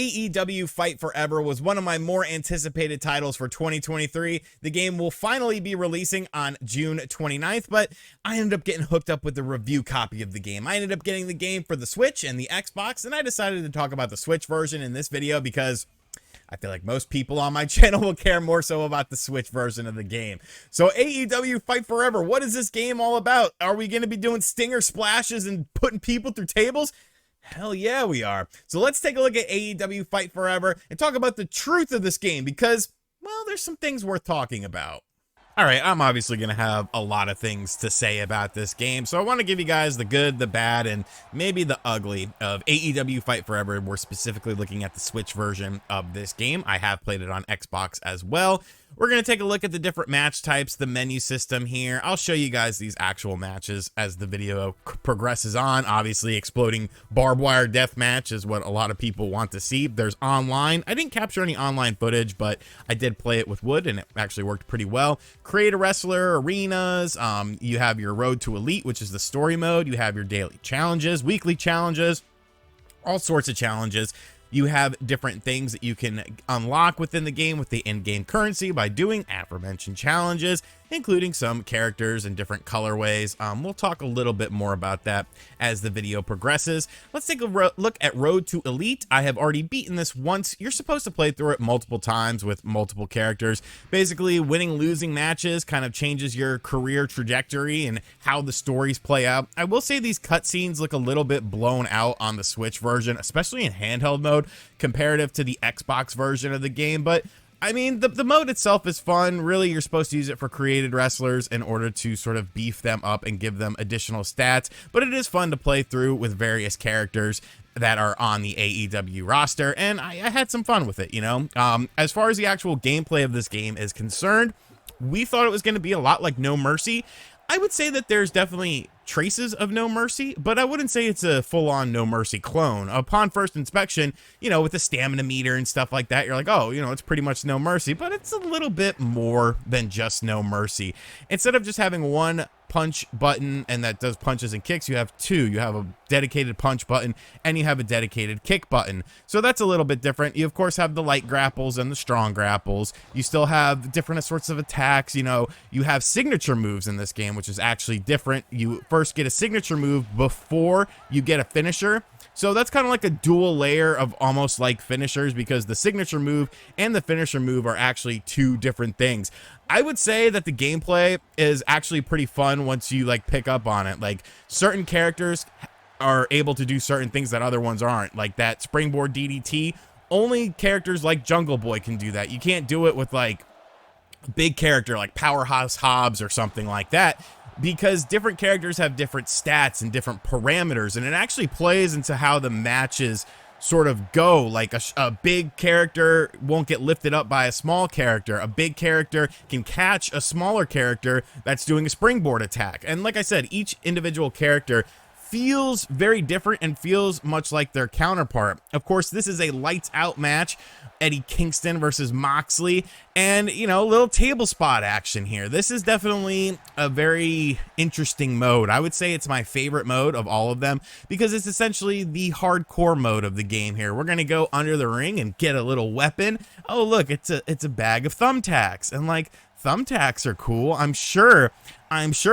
AEW Fight Forever was one of my more anticipated titles for 2023. The game will finally be releasing on June 29th, but I ended up getting hooked up with the review copy of the game. I ended up getting the game for the Switch and the Xbox, and I decided to talk about the Switch version in this video because I feel like most people on my channel will care more so about the Switch version of the game. So AEW Fight Forever, what is this game all about? Are we going to be doing stinger splashes and putting people through tables? Hell yeah, we are. So let's take a look at AEW Fight Forever and talk about the truth of this game because, well, there's some things worth talking about. All right, I'm obviously going to have a lot of things to say about this game, so I want to give you guys the good, the bad, and maybe the ugly of AEW Fight Forever. We're specifically looking at the Switch version of this game. I have played it on Xbox as well. We're going to take a look at the different match types, the menu system here. I'll show you guys these actual matches as the video progresses on. Obviously, exploding barbed wire death match is what a lot of people want to see. There's online. I didn't capture any online footage, but I did play it with Wood, and it actually worked pretty well. Create a Wrestler, arenas. You have your Road to Elite, which is the story mode. You have your daily challenges, weekly challenges, all sorts of challenges. You have different things that you can unlock within the game with the in-game currency by doing aforementioned challenges, including some characters and different colorways. We'll talk a little bit more about that as the video progresses. Let's take a look at Road to Elite. I have already beaten this once. You're supposed to play through it multiple times with multiple characters. Basically, winning, losing matches kind of changes your career trajectory and how the stories play out. I will say these cutscenes look a little bit blown out on the Switch version, especially in handheld mode, comparative to the Xbox version of the game, but I mean, the mode itself is fun. Really, you're supposed to use it for created wrestlers in order to sort of beef them up and give them additional stats, but it is fun to play through with various characters that are on the AEW roster, and I had some fun with it, you know? As far as the actual gameplay of this game is concerned, we thought it was going to be a lot like No Mercy. I would say that there's definitely traces of No Mercy, but I wouldn't say it's a full-on No Mercy clone. Upon first inspection, you know, with the stamina meter and stuff like that, you're like, oh, you know, it's pretty much No Mercy, but it's a little bit more than just No Mercy. Instead of just having one punch button and that does punches and kicks, you have two. You have a dedicated punch button and you have a dedicated kick button. So that's a little bit different. You of course have the light grapples and the strong grapples. You still have different sorts of attacks. You know, you have signature moves in this game, which is actually different. You first get a signature move before you get a finisher. So that's kind of like a dual layer of almost like finishers, because the signature move and the finisher move are actually two different things. I would say that the gameplay is actually pretty fun once you like pick up on it. Like certain characters are able to do certain things that other ones aren't, like that springboard DDT. Only characters like Jungle Boy can do that. You can't do it with like a big character like Powerhouse Hobbs or something like that, because different characters have different stats and different parameters, and it actually plays into how the matches sort of go. Like a big character won't get lifted up by a small character. A big character can catch a smaller character that's doing a springboard attack. And like I said, each individual character feels very different and feels much like their counterpart. Of course, this is a lights out match, Eddie Kingston versus Moxley, and you know, a little table spot action here. This is definitely a very interesting mode. I would say it's my favorite mode of all of them because it's essentially the hardcore mode of the game here. We're gonna go under the ring and get a little weapon. Oh look, it's a bag of thumbtacks, and like, thumbtacks are cool. I'm sure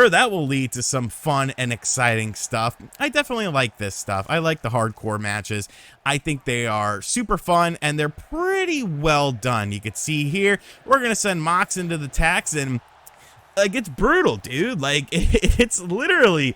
that will lead to some fun and exciting stuff. I definitely like this stuff. I like the hardcore matches. I think they are super fun and they're pretty well done. You can see here, we're going to send Mox into the tacks, and like, it's brutal, dude. Like it's literally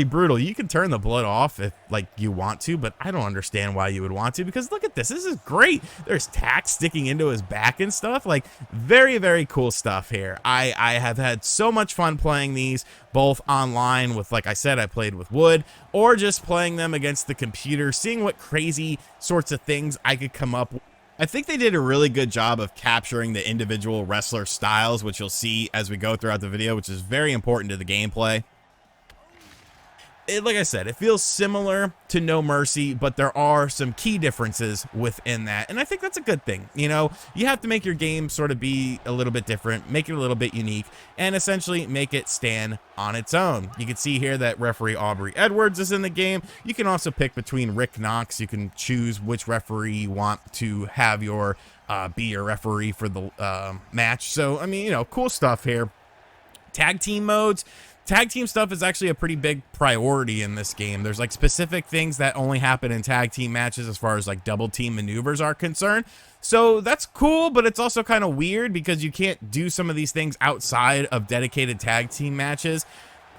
brutal. You can turn the blood off if like you want to, but I don't understand why you would want to, because look at this. This is great. There's tacks sticking into his back and stuff. Like, very, very cool stuff here. I have had so much fun playing these, both online with, like I said, I played with Wood, or just playing them against the computer, seeing what crazy sorts of things I could come up with. I think they did a really good job of capturing the individual wrestler styles, which you'll see as we go throughout the video, which is very important to the gameplay. like I said, it feels similar to No Mercy, but there are some key differences within that. And I think that's a good thing. You know, you have to make your game sort of be a little bit different, make it a little bit unique, and essentially make it stand on its own. You can see here that referee Aubrey Edwards is in the game. You can also pick between Rick Knox. You can choose which referee you want to have your be your referee for the match. So, I mean, you know, cool stuff here. Tag team modes. Tag team stuff is actually a pretty big priority in this game. There's like specific things that only happen in tag team matches as far as like double team maneuvers are concerned. So that's cool, but it's also kind of weird because you can't do some of these things outside of dedicated tag team matches.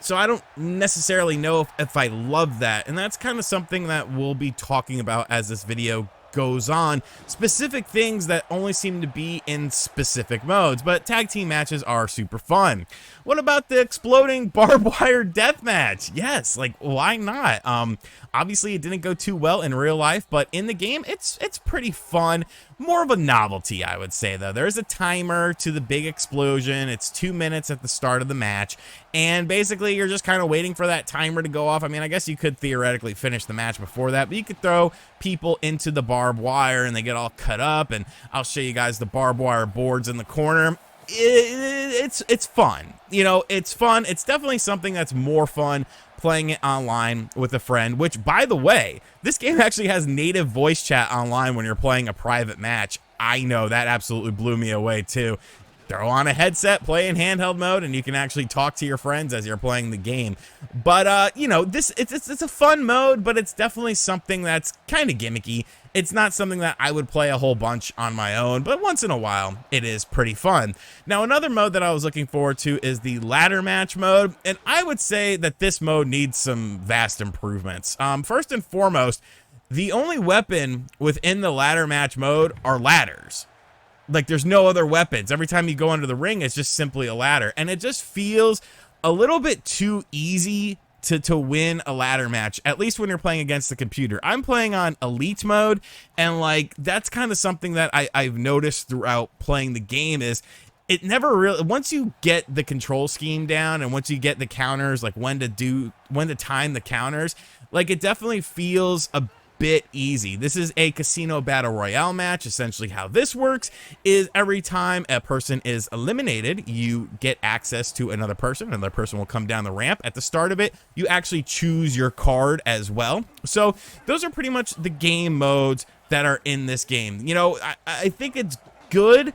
So I don't necessarily know if I love that. And that's kind of something that we'll be talking about as this video goes on, specific things that only seem to be in specific modes, but tag team matches are super fun. What about the exploding barbed wire death match? Yes, like why not? Obviously it didn't go too well in real life, but in the game it's pretty fun. More of a novelty, I would say, though. There's a timer to the big explosion. It's 2 minutes at the start of the match, and basically you're just kind of waiting for that timer to go off. I mean, I guess you could theoretically finish the match before that, but you could throw people into the barbed wire and they get all cut up, and I'll show you guys the barbed wire boards in the corner. It's fun. You know, it's fun. It's definitely something that's more fun playing it online with a friend, which, by the way, this game actually has native voice chat online when you're playing a private match. I know, that absolutely blew me away too. Throw on a headset, play in handheld mode, and you can actually talk to your friends as you're playing the game. But you know, it's a fun mode, but it's definitely something that's kind of gimmicky. It's not something that I would play a whole bunch on my own, but once in a while, it is pretty fun. Now, another mode that I was looking forward to is the ladder match mode, and I would say that this mode needs some vast improvements. First and foremost, the only weapon within the ladder match mode are ladders. Like, there's no other weapons. Every time you go under the ring, it's just simply a ladder. And it just feels a little bit too easy to win a ladder match, at least when you're playing against the computer. I'm playing on elite mode, and like, that's kind of something that I've noticed throughout playing the game is it never really, once you get the control scheme down and once you get the counters, like when to time the counters, like it definitely feels a bit easy. This is a casino battle royale match. Essentially how this works is every time a person is eliminated, you get access to another person. Another person will come down the ramp. At the start of it, you actually choose your card as well. So those are pretty much the game modes that are in this game. You know, I think it's good,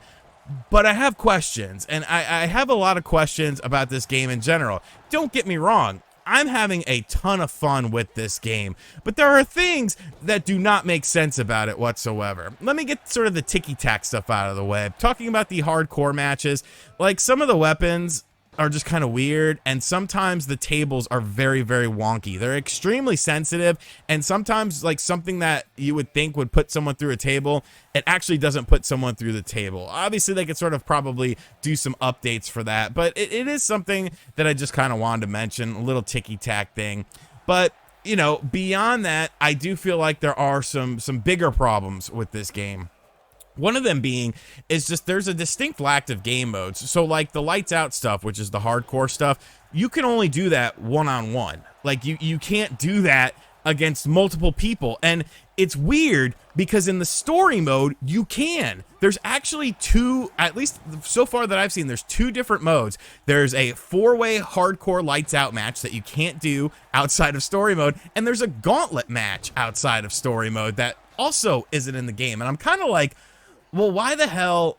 but I have questions, and I have a lot of questions about this game in general. Don't get me wrong. I'm having a ton of fun with this game, but there are things that do not make sense about it whatsoever. Let me get sort of the ticky-tack stuff out of the way. Talking about the hardcore matches, like some of the weapons are just kind of weird, and sometimes the tables are very, very wonky. They're extremely sensitive, and sometimes like something that you would think would put someone through a table, it actually doesn't put someone through the table. Obviously, they could sort of probably do some updates for that, but it is something that I just kind of wanted to mention, a little ticky-tack thing. But you know, beyond that, I do feel like there are some bigger problems with this game. One of them being is just there's a distinct lack of game modes. So like the lights out stuff, which is the hardcore stuff, you can only do that one-on-one. Like you can't do that against multiple people. And it's weird because in the story mode, you can. There's actually two, at least so far that I've seen, there's two different modes. There's a 4-way hardcore lights out match that you can't do outside of story mode. And there's a gauntlet match outside of story mode that also isn't in the game. And I'm kind of like, well, why the hell,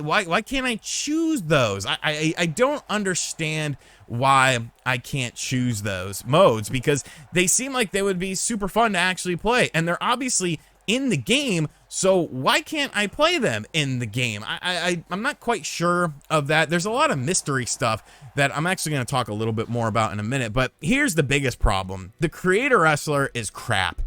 why can't I choose those? I don't understand why I can't choose those modes, because they seem like they would be super fun to actually play, and they're obviously in the game, so why can't I play them in the game? I'm not quite sure of that. There's a lot of mystery stuff that I'm actually going to talk a little bit more about in a minute, but here's the biggest problem. The creator wrestler is crap.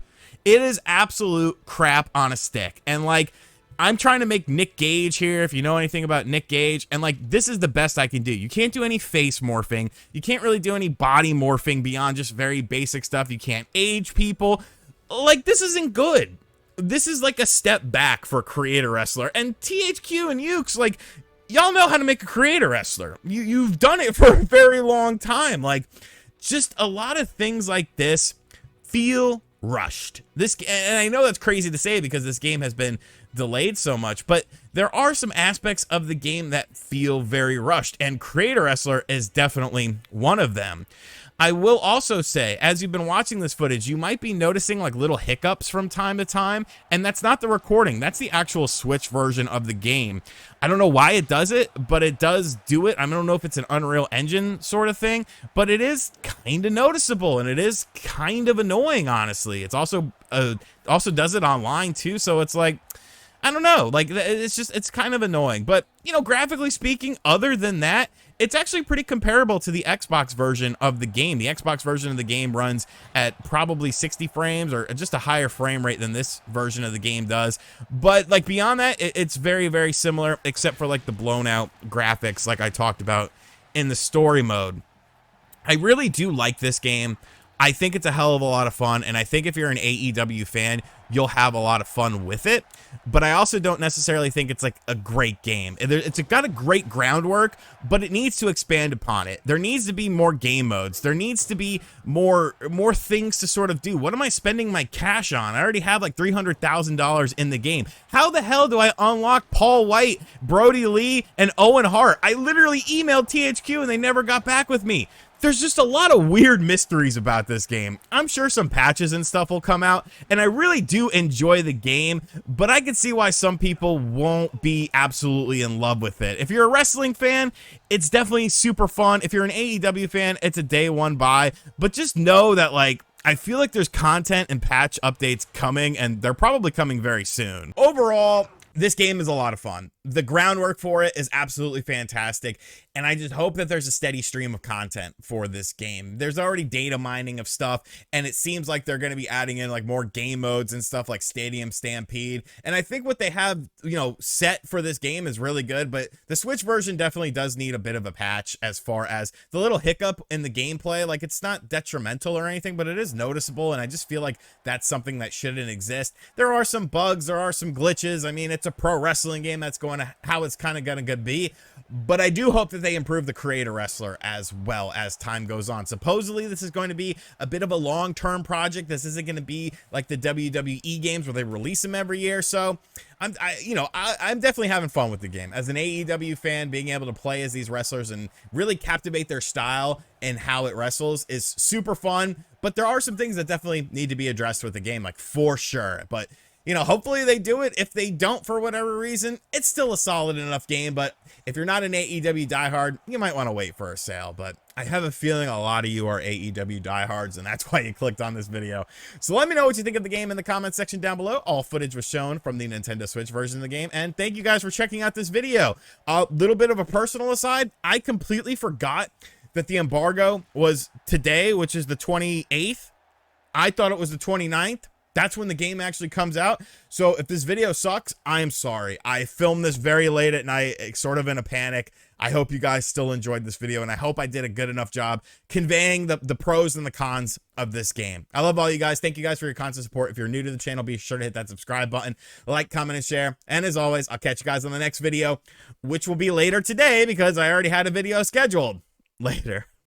It is absolute crap on a stick, and like, I'm trying to make Nick Gage here, if you know anything about Nick Gage, and like, this is the best I can do. You can't do any face morphing. You can't really do any body morphing beyond just very basic stuff. You can't age people. Like, this isn't good. This is like a step back for Creator Wrestler. And THQ and Ukes, like, y'all know how to make a Creator Wrestler. You've done it for a very long time. Like, just a lot of things like this feel rushed. And I know that's crazy to say because this game has been delayed so much, but there are some aspects of the game that feel very rushed, and Creator Wrestler is definitely one of them. I will also say, as you've been watching this footage, you might be noticing like little hiccups from time to time, and that's not the recording. That's the actual Switch version of the game. I don't know why it does it, but it does do it. I don't know if it's an Unreal Engine sort of thing, but it is kind of noticeable, and it is kind of annoying, honestly. It's also does it online too, so it's like, I don't know, like it's kind of annoying. But, you know, graphically speaking, other than that, it's actually pretty comparable to the Xbox version of the game. The Xbox version of the game runs at probably 60 frames or just a higher frame rate than this version of the game does. But like beyond that, it's very, very similar, except for like the blown out graphics like I talked about in the story mode. I really do like this game. I think it's a hell of a lot of fun, and I think if you're an AEW fan, you'll have a lot of fun with it. But I also don't necessarily think it's like a great game. It's got a great groundwork, but it needs to expand upon it. There needs to be more game modes. There needs to be more things to sort of do. What am I spending my cash on? I already have like $300,000 in the game. How the hell do I unlock Paul White, Brody Lee, and Owen Hart? I literally emailed THQ and they never got back with me. There's just a lot of weird mysteries about this game. I'm sure some patches and stuff will come out, and I really do enjoy the game, but I can see why some people won't be absolutely in love with it. If you're a wrestling fan, it's definitely super fun. If you're an AEW fan, it's a day one buy, but just know that, like, I feel like there's content and patch updates coming, and they're probably coming very soon. Overall, this game is a lot of fun. The groundwork for it is absolutely fantastic, and I just hope that there's a steady stream of content for this game. There's already data mining of stuff, and it seems like they're going to be adding in like more game modes and stuff like Stadium Stampede, and I think what they have, you know, set for this game is really good, but the Switch version definitely does need a bit of a patch as far as the little hiccup in the gameplay. Like, it's not detrimental or anything, but it is noticeable, and I just feel like that's something that shouldn't exist. There are some bugs, there are some glitches. I mean, it's a pro wrestling game, that's going to how it's kind of going to be, but I do hope that they improve the Creator Wrestler as well as time goes on. Supposedly this is going to be a bit of a long-term project. This isn't going to be like the WWE games where they release them every year. So I'm definitely having fun with the game as an AEW fan. Being able to play as these wrestlers and really captivate their style and how it wrestles is super fun, but there are some things that definitely need to be addressed with the game, like, for sure. But you know, hopefully they do it. If they don't, for whatever reason, it's still a solid enough game. But if you're not an AEW diehard, you might want to wait for a sale. But I have a feeling a lot of you are AEW diehards, and that's why you clicked on this video. So let me know what you think of the game in the comment section down below. All footage was shown from the Nintendo Switch version of the game. And thank you guys for checking out this video. A little bit of a personal aside, I completely forgot that the embargo was today, which is the 28th. I thought it was the 29th. That's when the game actually comes out. So if this video sucks, I'm sorry. I filmed this very late at night, sort of in a panic. I hope you guys still enjoyed this video, and I hope I did a good enough job conveying the pros and the cons of this game. I love all you guys. Thank you guys for your constant support. If you're new to the channel, be sure to hit that subscribe button, like, comment, and share. And as always, I'll catch you guys on the next video, which will be later today because I already had a video scheduled. Later.